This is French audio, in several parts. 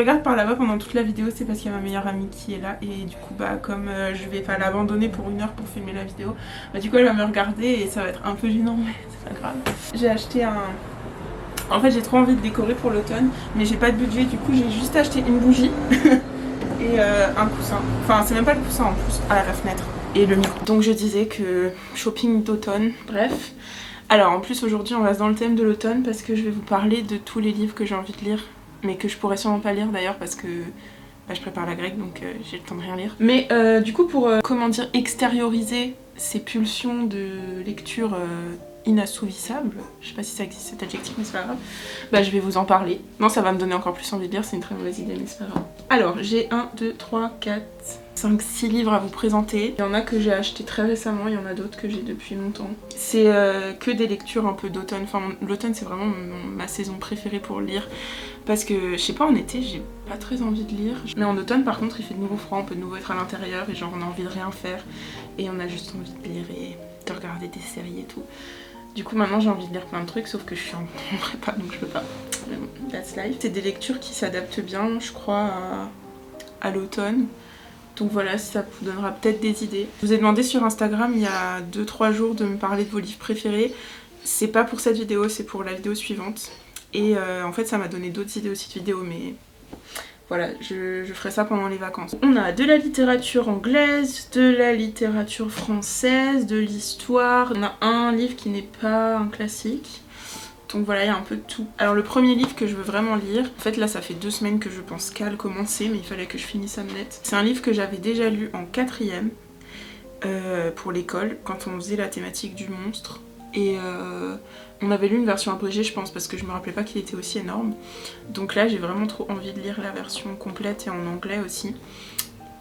regarde par là-bas pendant toute la vidéo, c'est parce qu'il y a ma meilleure amie qui est là. Et du coup, bah comme je vais pas l'abandonner pour 1 heure pour filmer la vidéo, bah du coup elle va me regarder et ça va être un peu gênant, mais c'est pas grave. J'ai acheté un... En fait j'ai trop envie de décorer pour l'automne, mais j'ai pas de budget, du coup j'ai juste acheté une bougie et un coussin. Enfin c'est même pas le coussin en plus, à la fenêtre. Et le micro. Donc je disais que shopping d'automne, bref. Alors en plus aujourd'hui on reste dans le thème de l'automne parce que je vais vous parler de tous les livres que j'ai envie de lire, mais que je pourrais sûrement pas lire d'ailleurs parce que bah, je prépare la grecque donc j'ai le temps de rien lire. Mais du coup pour comment dire extérioriser ces pulsions de lecture inassouvissables, je sais pas si ça existe cet adjectif mais c'est pas grave, bah je vais vous en parler. Non ça va me donner encore plus envie de lire, c'est une très mauvaise idée mais c'est pas grave. Alors j'ai 1, 2, 3, 4... 5-6 livres à vous présenter. Il y en a que j'ai acheté très récemment, il y en a d'autres que j'ai depuis longtemps. C'est que des lectures un peu d'automne. Enfin, l'automne c'est vraiment ma saison préférée pour lire. Parce que, je sais pas, en été j'ai pas très envie de lire. Mais en automne par contre il fait de nouveau froid, on peut de nouveau être à l'intérieur et genre on a envie de rien faire. Et on a juste envie de lire et de regarder des séries et tout. Du coup maintenant j'ai envie de lire plein de trucs sauf que je suis en prépa donc je peux pas. That's life. C'est des lectures qui s'adaptent bien je crois à l'automne. Donc voilà, ça vous donnera peut-être des idées. Je vous ai demandé sur Instagram il y a 2-3 jours de me parler de vos livres préférés. C'est pas pour cette vidéo, c'est pour la vidéo suivante. Et en fait ça m'a donné d'autres idées aussi de vidéos, mais voilà, je ferai ça pendant les vacances. On a de la littérature anglaise, de la littérature française, de l'histoire. On a un livre qui n'est pas un classique. Donc voilà, il y a un peu de tout. Alors le premier livre que je veux vraiment lire, en fait là ça fait 2 semaines que je pense qu'à le commencer, mais il fallait que je finisse Hamlet. C'est un livre que j'avais déjà lu en 4ème pour l'école, quand on faisait la thématique du monstre. Et on avait lu une version abrégée je pense, parce que je me rappelais pas qu'il était aussi énorme. Donc là j'ai vraiment trop envie de lire la version complète et en anglais aussi.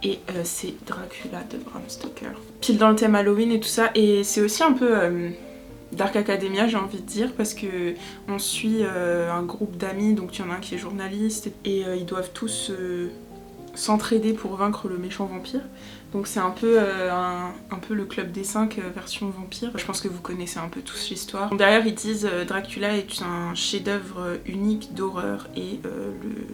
Et c'est Dracula de Bram Stoker. Pile dans le thème Halloween et tout ça, et c'est aussi un peu... Dark Academia j'ai envie de dire parce que on suit un groupe d'amis, donc il y en a un qui est journaliste et ils doivent tous s'entraider pour vaincre le méchant vampire. Donc c'est un peu le club des 5 version vampire. Je pense que vous connaissez un peu tous l'histoire. Derrière ils disent Dracula est un chef-d'œuvre unique d'horreur et le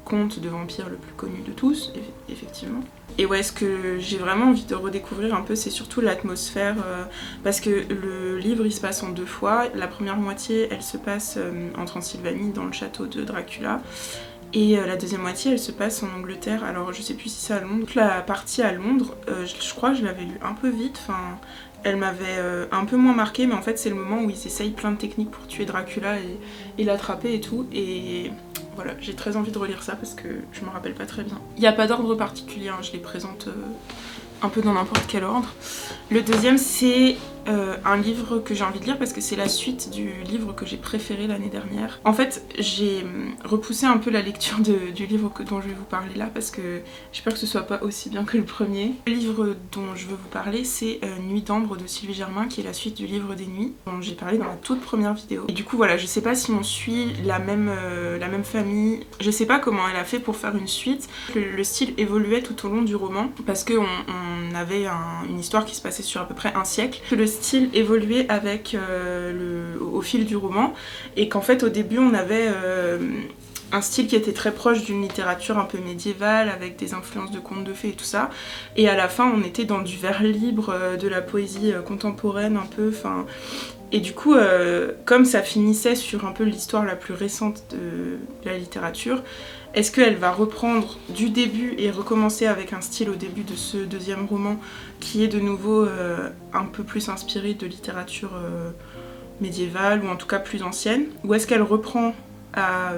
conte de vampire le plus connu de tous, effectivement. Et ouais, ce que j'ai vraiment envie de redécouvrir un peu, c'est surtout l'atmosphère, parce que le livre il se passe en 2 fois. La première moitié elle se passe en Transylvanie, dans le château de Dracula. Et la deuxième moitié elle se passe en Angleterre, alors je sais plus si c'est à Londres. Toute la partie à Londres, je crois que je l'avais lu un peu vite, enfin elle m'avait un peu moins marquée, mais en fait c'est le moment où ils essayent plein de techniques pour tuer Dracula et l'attraper et tout. Et voilà, j'ai très envie de relire ça parce que je me rappelle pas très bien. Il n'y a pas d'ordre particulier, hein, je les présente un peu dans n'importe quel ordre. Le deuxième c'est un livre que j'ai envie de lire parce que c'est la suite du livre que j'ai préféré l'année dernière. En fait j'ai repoussé un peu la lecture du livre dont je vais vous parler là parce que j'espère que ce soit pas aussi bien que le premier. Le livre dont je veux vous parler c'est Nuit d'ambre de Sylvie Germain, qui est la suite du livre des nuits dont j'ai parlé dans la toute première vidéo. Et du coup voilà, je sais pas si on suit la même famille, je sais pas comment elle a fait pour faire une suite. Le style évoluait tout au long du roman parce qu'on avait une histoire qui se passait sur à peu près un siècle. Le style évoluait avec au fil du roman et qu'en fait au début on avait un style qui était très proche d'une littérature un peu médiévale avec des influences de contes de fées et tout ça, et à la fin on était dans du vers libre, de la poésie contemporaine un peu, enfin... Et du coup, comme ça finissait sur un peu l'histoire la plus récente de la littérature, est-ce qu'elle va reprendre du début et recommencer avec un style au début de ce deuxième roman qui est de nouveau un peu plus inspiré de littérature médiévale ou en tout cas plus ancienne, ou est-ce qu'elle reprend à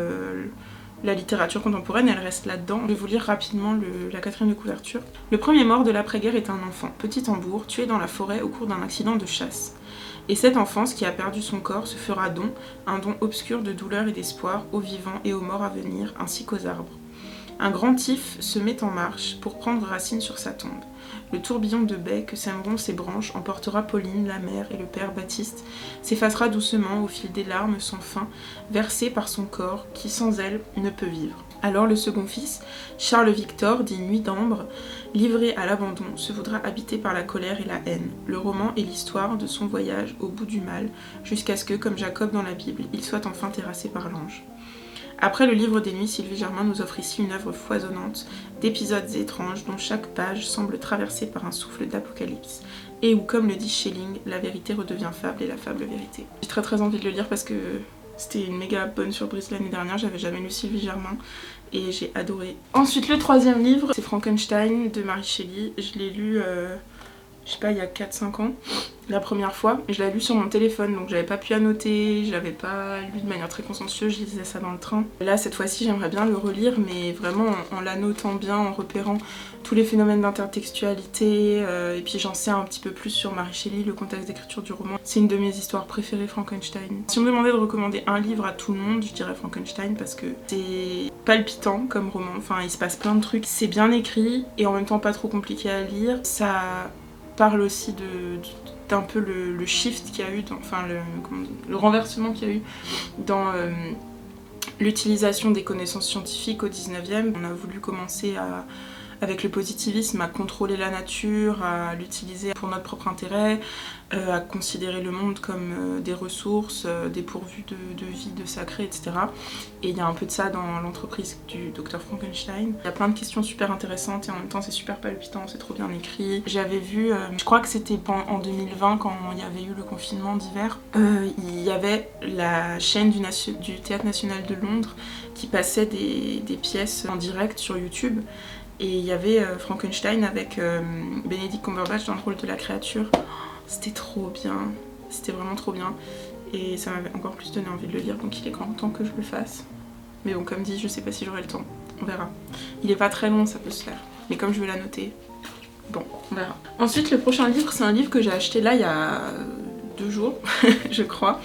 la littérature contemporaine, elle reste là-dedans. Je vais vous lire rapidement la 4ème de couverture. Le premier mort de l'après-guerre est un enfant, petit tambour, tué dans la forêt au cours d'un accident de chasse. Et cette enfance qui a perdu son corps se fera don, un don obscur de douleur et d'espoir aux vivants et aux morts à venir, ainsi qu'aux arbres. Un grand tif se met en marche pour prendre racine sur sa tombe. Le tourbillon de baies que sèmeront ses branches emportera Pauline, la mère et le père Baptiste, s'effacera doucement au fil des larmes sans fin, versées par son corps qui sans elle ne peut vivre. Alors le second fils, Charles Victor, dit Nuit d'ambre, livré à l'abandon, se voudra habité par la colère et la haine. Le roman est l'histoire de son voyage au bout du mal, jusqu'à ce que, comme Jacob dans la Bible, il soit enfin terrassé par l'ange. Après le livre des nuits, Sylvie Germain nous offre ici une œuvre foisonnante d'épisodes étranges dont chaque page semble traversée par un souffle d'apocalypse et où, comme le dit Schelling, la vérité redevient fable et la fable vérité. J'ai très envie de le lire parce que c'était une méga bonne surprise l'année dernière, j'avais jamais lu Sylvie Germain et j'ai adoré. Ensuite le troisième livre, c'est Frankenstein de Mary Shelley. Je l'ai lu, je sais pas, il y a 4-5 ans, la première fois. Je l'avais lu sur mon téléphone, donc j'avais pas pu annoter, je l'avais pas lu de manière très consciencieuse, je lisais ça dans le train. Là, cette fois-ci, j'aimerais bien le relire, mais vraiment en l'annotant bien, en repérant tous les phénomènes d'intertextualité, et puis j'en sais un petit peu plus sur Mary Shelley, le contexte d'écriture du roman. C'est une de mes histoires préférées, Frankenstein. Si on me demandait de recommander un livre à tout le monde, je dirais Frankenstein, parce que c'est palpitant comme roman, enfin il se passe plein de trucs, c'est bien écrit, et en même temps pas trop compliqué à lire. Ça parle aussi d'un peu le shift qu'il y a eu, enfin le renversement qu'il y a eu dans l'utilisation des connaissances scientifiques au 19e. On a voulu commencer avec le positivisme, à contrôler la nature, à l'utiliser pour notre propre intérêt, à considérer le monde comme des ressources dépourvues de vie, de sacré, etc. Et il y a un peu de ça dans l'entreprise du Dr Frankenstein. Il y a plein de questions super intéressantes et en même temps c'est super palpitant, c'est trop bien écrit. J'avais vu, je crois que c'était en 2020 quand il y avait eu le confinement d'hiver, il y avait la chaîne du Théâtre National de Londres qui passait des pièces en direct sur YouTube. Et il y avait Frankenstein avec Benedict Cumberbatch dans le rôle de la créature. C'était trop bien, c'était vraiment trop bien. Et ça m'avait encore plus donné envie de le lire, donc il est grand temps que je le fasse. Mais bon, comme dit, je sais pas si j'aurai le temps, on verra. Il est pas très long, ça peut se faire. Mais comme je vais l'annoter, bon, on verra. Ensuite, le prochain livre, c'est un livre que j'ai acheté là il y a 2 jours, je crois.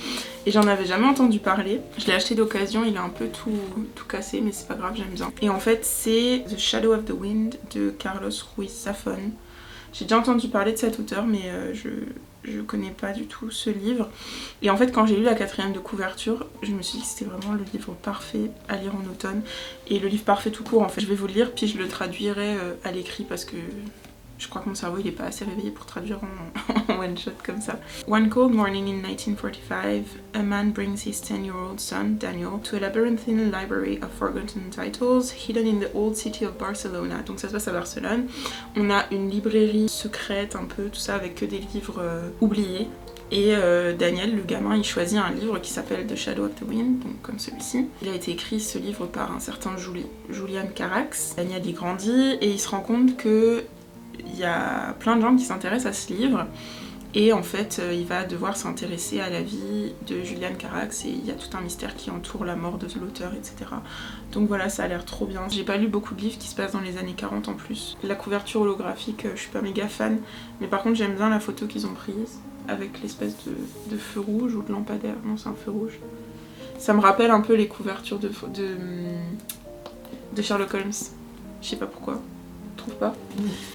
Et j'en avais jamais entendu parler. Je l'ai acheté d'occasion, il est un peu tout cassé, mais c'est pas grave, j'aime bien. Et en fait, c'est The Shadow of the Wind de Carlos Ruiz Zafón. J'ai déjà entendu parler de cet auteur, mais je connais pas du tout ce livre. Et en fait, quand j'ai lu la 4e de couverture, je me suis dit que c'était vraiment le livre parfait à lire en automne. Et le livre parfait tout court, en fait. Je vais vous le lire, puis je le traduirai à l'écrit parce que je crois que mon cerveau il est pas assez réveillé pour traduire en one shot comme ça. One cold morning in 1945, a man brings his 10-year-old son, Daniel, to a labyrinthine library of forgotten titles hidden in the old city of Barcelona. Donc ça se passe à Barcelone. On a une librairie secrète un peu, tout ça, avec que des livres oubliés. Et Daniel, le gamin, il choisit un livre qui s'appelle The Shadow of the Wind, donc comme celui-ci. Il a été écrit, ce livre, par un certain Julian Carax. Daniel y grandit et il se rend compte que il y a plein de gens qui s'intéressent à ce livre et en fait il va devoir s'intéresser à la vie de Julian Carax et il y a tout un mystère qui entoure la mort de l'auteur, etc. Donc voilà, ça a l'air trop bien. J'ai pas lu beaucoup de livres qui se passent dans les années 40 en plus. La couverture holographique, je suis pas méga fan, mais par contre j'aime bien la photo qu'ils ont prise avec l'espèce de feu rouge ou de lampadaire. Non, c'est un feu rouge. Ça me rappelle un peu les couvertures de Sherlock Holmes. Je sais pas pourquoi. Pas.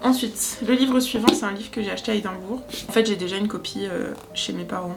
Ensuite, le livre suivant, c'est un livre que j'ai acheté à Édimbourg. En fait, j'ai déjà une copie chez mes parents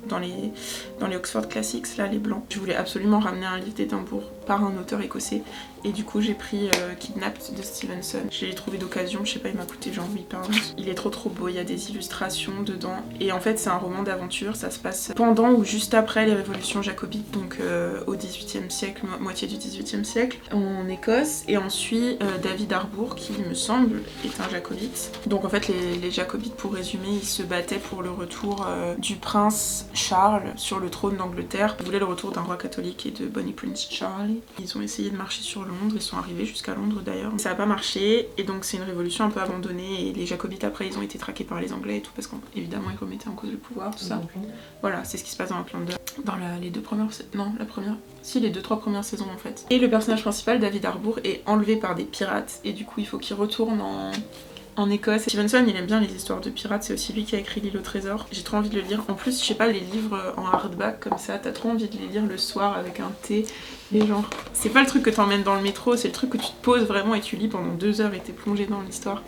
dans les Oxford Classics, là, les blancs. Je voulais absolument ramener un livre d'Édimbourg par un auteur écossais et du coup j'ai pris Kidnapped de Stevenson. Je l'ai trouvé d'occasion, je sais pas, il m'a coûté genre 8 pounds. Il est trop beau, il y a des illustrations dedans et en fait c'est un roman d'aventure, ça se passe pendant ou juste après les révolutions jacobites, donc au 18e siècle, moitié du 18e siècle en Écosse, et on suit David Harbour qui, il me semble, est un jacobite. Donc en fait les jacobites, pour résumer, ils se battaient pour le retour du prince Charles sur le trône d'Angleterre. Ils voulaient le retour d'un roi catholique et de Bonnie Prince Charlie. Ils ont essayé de marcher sur Londres, ils sont arrivés jusqu'à Londres d'ailleurs. Ça n'a pas marché et donc c'est une révolution un peu abandonnée et les jacobites après ils ont été traqués par les anglais et tout parce qu'évidemment ils remettaient en cause le pouvoir, tout ça. Voilà, c'est ce qui se passe dans Outlander. Dans les 2 premières... Non, la première... Si, les 2-3 premières saisons en fait. Et le personnage principal, David Harbour, est enlevé par des pirates et du coup il faut qu'il retourne en Écosse. Stevenson, il aime bien les histoires de pirates, c'est aussi lui qui a écrit L'île au trésor. J'ai trop envie de le lire. En plus, je sais pas, les livres en hardback comme ça, t'as trop envie de les lire le soir avec un thé. Et genre, c'est pas le truc que t'emmènes dans le métro, c'est le truc que tu te poses vraiment et tu lis pendant 2 heures et t'es plongé dans l'histoire.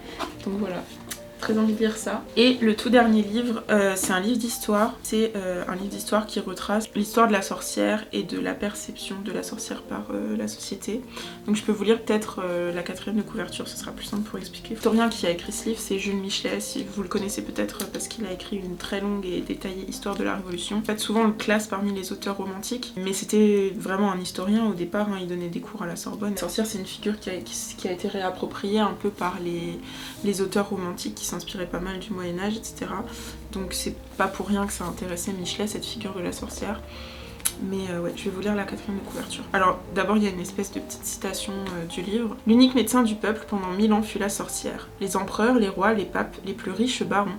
Donc voilà. très envie de lire ça. Et le tout dernier livre, c'est un livre d'histoire. C'est un livre d'histoire qui retrace l'histoire de la sorcière et de la perception de la sorcière par la société. Donc je peux vous lire peut-être la 4e de couverture, ce sera plus simple pour expliquer. L'historien qui a écrit ce livre, c'est Jules Michelet, si vous le connaissez peut-être parce qu'il a écrit une très longue et détaillée histoire de la Révolution. En fait, souvent on le classe parmi les auteurs romantiques, mais c'était vraiment un historien au départ, hein, il donnait des cours à la Sorbonne. La sorcière, c'est une figure qui a été réappropriée un peu par les auteurs romantiques qui s'inspiraient pas mal du Moyen-Âge, etc. Donc c'est pas pour rien que ça intéressait Michelet, cette figure de la sorcière. Mais ouais, je vais vous lire la 4e de couverture. Alors d'abord il y a une espèce de petite citation du livre. L'unique médecin du peuple pendant 1000 ans fut la sorcière. Les empereurs, les rois, les papes, les plus riches barons,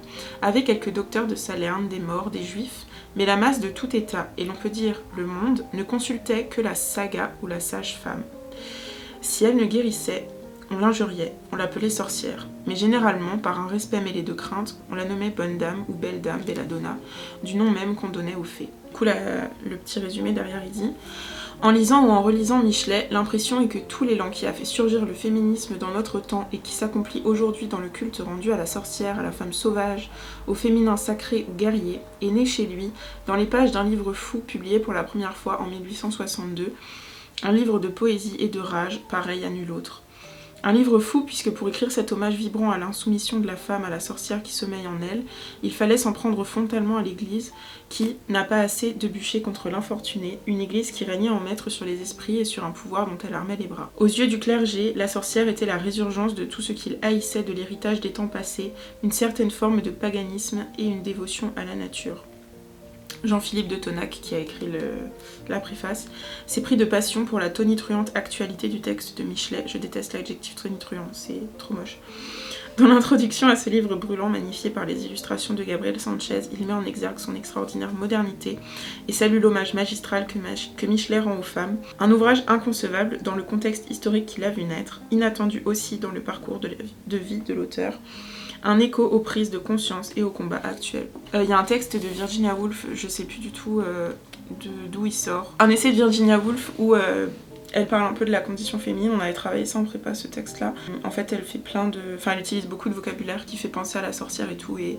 avec quelques docteurs de Salerne, des morts, des juifs, mais la masse de tout état, et l'on peut dire le monde, ne consultait que la saga ou la sage-femme. Si elle ne guérissait, on l'injuriait, on l'appelait sorcière, mais généralement, par un respect mêlé de crainte, on la nommait bonne dame ou belle dame, belladonna, du nom même qu'on donnait aux fées. Du coup, le petit résumé derrière, il dit « En lisant ou en relisant Michelet, l'impression est que tout l'élan qui a fait surgir le féminisme dans notre temps et qui s'accomplit aujourd'hui dans le culte rendu à la sorcière, à la femme sauvage, au féminin sacré ou guerrier, est né chez lui, dans les pages d'un livre fou publié pour la première fois en 1862, un livre de poésie et de rage, pareil à nul autre. Un livre fou puisque pour écrire cet hommage vibrant à l'insoumission de la femme à la sorcière qui sommeille en elle, il fallait s'en prendre frontalement à l'église qui n'a pas assez de bûcher contre l'infortuné, une église qui régnait en maître sur les esprits et sur un pouvoir dont elle armait les bras. Aux yeux du clergé, la sorcière était la résurgence de tout ce qu'il haïssait de l'héritage des temps passés, une certaine forme de paganisme et une dévotion à la nature. Jean-Philippe de Tonac, qui a écrit la préface, s'est pris de passion pour la tonitruante actualité du texte de Michelet. Je déteste l'adjectif tonitruant, c'est trop moche. Dans l'introduction à ce livre brûlant, magnifié par les illustrations de Gabriel Sanchez, il met en exergue son extraordinaire modernité et salue l'hommage magistral que Michelet rend aux femmes. Un ouvrage inconcevable dans le contexte historique qu'il a vu naître, inattendu aussi dans le parcours de vie de l'auteur. Un écho aux prises de conscience et aux combats actuels. Il y a un texte de Virginia Woolf, je sais plus du tout d'où il sort. Un essai de Virginia Woolf où elle parle un peu de la condition féminine, on avait travaillé ça en prépa ce texte-là. En fait elle fait elle utilise beaucoup de vocabulaire qui fait penser à la sorcière et tout, et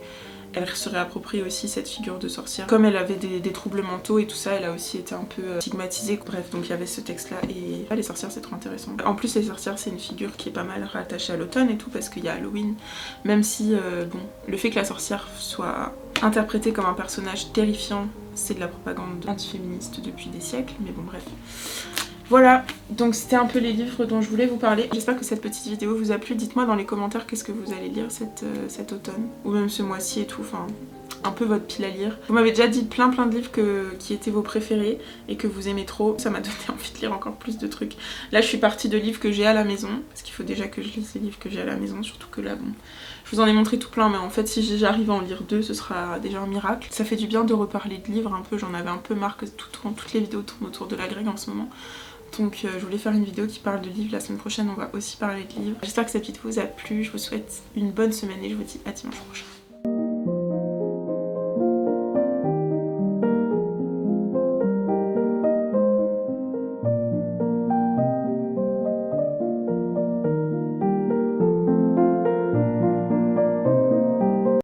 elle se réapproprie aussi cette figure de sorcière. Comme elle avait des troubles mentaux et tout ça, elle a aussi été un peu stigmatisée. Bref, donc il y avait ce texte-là et les sorcières c'est trop intéressant. En plus les sorcières c'est une figure qui est pas mal rattachée à l'automne et tout parce qu'il y a Halloween. Même si, le fait que la sorcière soit interprétée comme un personnage terrifiant, c'est de la propagande antiféministe depuis des siècles, mais bon bref. Voilà, donc c'était un peu les livres dont je voulais vous parler. J'espère que cette petite vidéo vous a plu. Dites-moi dans les commentaires qu'est-ce que vous allez lire cet automne, ou même ce mois-ci et tout, enfin un peu votre pile à lire. Vous m'avez déjà dit plein de livres qui étaient vos préférés et que vous aimez trop. Ça m'a donné envie de lire encore plus de trucs. Là je suis partie de livres que j'ai à la maison, parce qu'il faut déjà que je lise les livres que j'ai à la maison, surtout que là bon, je vous en ai montré tout plein, mais en fait si j'arrive à en lire 2, ce sera déjà un miracle. Ça fait du bien de reparler de livres un peu, j'en avais un peu marre que toutes les vidéos tournent autour de la grecque en ce moment. Donc je voulais faire une vidéo qui parle de livres. La semaine prochaine on va aussi parler de livres. J'espère que cette vidéo vous a plu, je vous souhaite une bonne semaine et je vous dis à dimanche prochain.